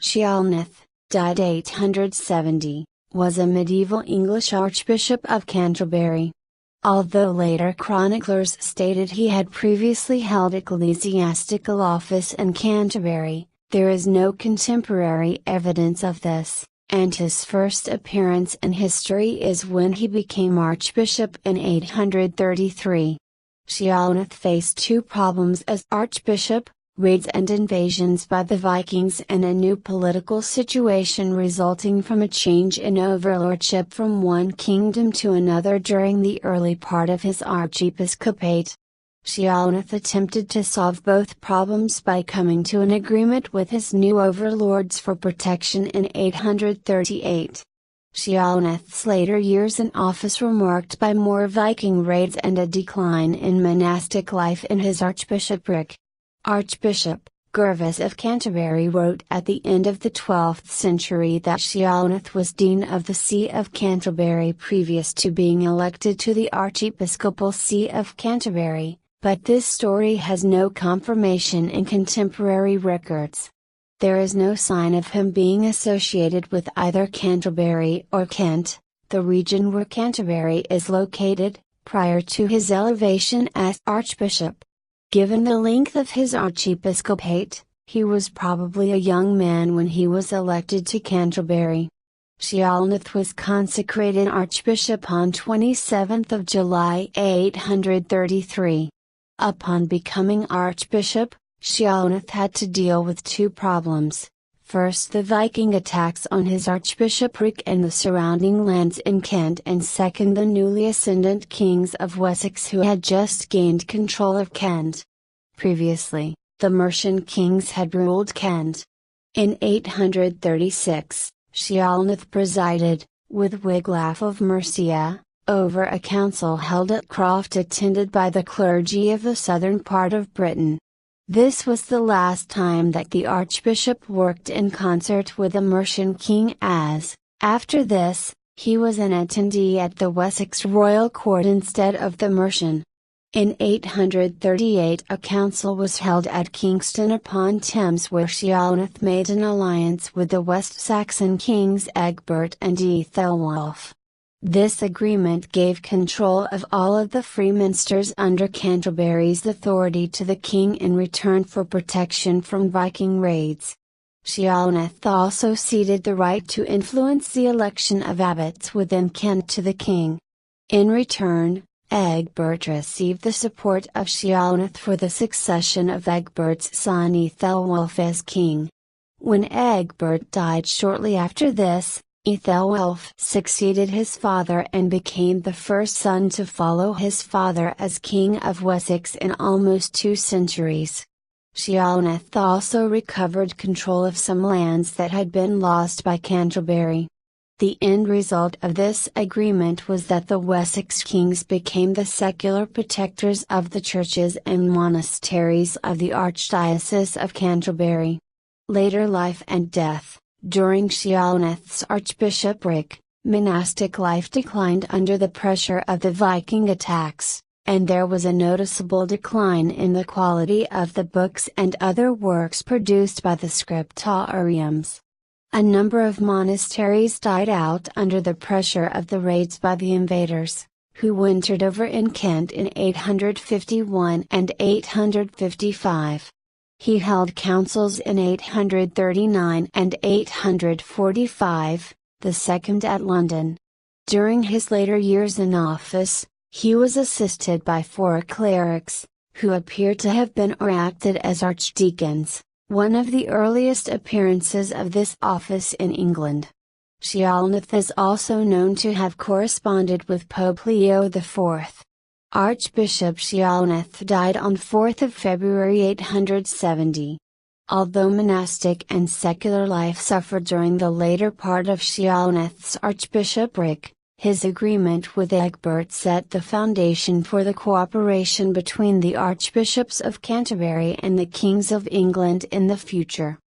Ceolnoth, died 870, was a medieval English Archbishop of Canterbury. Although later chroniclers stated he had previously held ecclesiastical office in Canterbury, there is no contemporary evidence of this, and his first appearance in history is when he became archbishop in 833. Ceolnoth faced two problems as archbishop: raids and invasions by the Vikings, and a new political situation resulting from a change in overlordship from one kingdom to another during the early part of his archiepiscopate. Ceolnoth attempted to solve both problems by coming to an agreement with his new overlords for protection in 838. Ceolnoth's later years in office were marked by more Viking raids and a decline in monastic life in his archbishopric. Archbishop Gervase of Canterbury wrote at the end of the 12th century that Ceolnoth was Dean of the See of Canterbury previous to being elected to the archiepiscopal See of Canterbury, but this story has no confirmation in contemporary records. There is no sign of him being associated with either Canterbury or Kent, the region where Canterbury is located, prior to his elevation as archbishop. Given the length of his archiepiscopate, he was probably a young man when he was elected to Canterbury. Ceolnoth was consecrated archbishop on 27th of July 833. Upon becoming archbishop, Ceolnoth had to deal with two problems: first the Viking attacks on his archbishopric and the surrounding lands in Kent, and second the newly ascendant kings of Wessex who had just gained control of Kent. Previously, the Mercian kings had ruled Kent. In 836, Ceolnoth presided, with Wiglaf of Mercia, over a council held at Croft attended by the clergy of the southern part of Britain. This was the last time that the archbishop worked in concert with a Mercian king, as, after this, he was an attendee at the Wessex royal court instead of the Mercian. In 838 a council was held at Kingston upon Thames where Ceolnoth made an alliance with the West Saxon kings Egbert and Ethelwulf. This agreement gave control of all of the free minsters under Canterbury's authority to the king in return for protection from Viking raids. Ceolnoth also ceded the right to influence the election of abbots within Kent to the king. In return, Egbert received the support of Ceolnoth for the succession of Egbert's son Ethelwulf as king. When Egbert died shortly after this, Ethelwulf succeeded his father and became the first son to follow his father as King of Wessex in almost 2 centuries. Ceolnoth also recovered control of some lands that had been lost by Canterbury. The end result of this agreement was that the Wessex kings became the secular protectors of the churches and monasteries of the Archdiocese of Canterbury. Later life and death. During Ceolnoth's archbishopric, monastic life declined under the pressure of the Viking attacks, and there was a noticeable decline in the quality of the books and other works produced by the scriptoriums. A number of monasteries died out under the pressure of the raids by the invaders, who wintered over in Kent in 851 and 855. He held councils in 839 and 845, the second at London. During his later years in office, he was assisted by 4 clerics, who appear to have been or acted as archdeacons, one of the earliest appearances of this office in England. Ceolnoth is also known to have corresponded with Pope Leo IV. Archbishop Ceolnoth died on 4th of February 870. Although monastic and secular life suffered during the later part of Ceolnoth's archbishopric, his agreement with Egbert set the foundation for the cooperation between the archbishops of Canterbury and the kings of England in the future.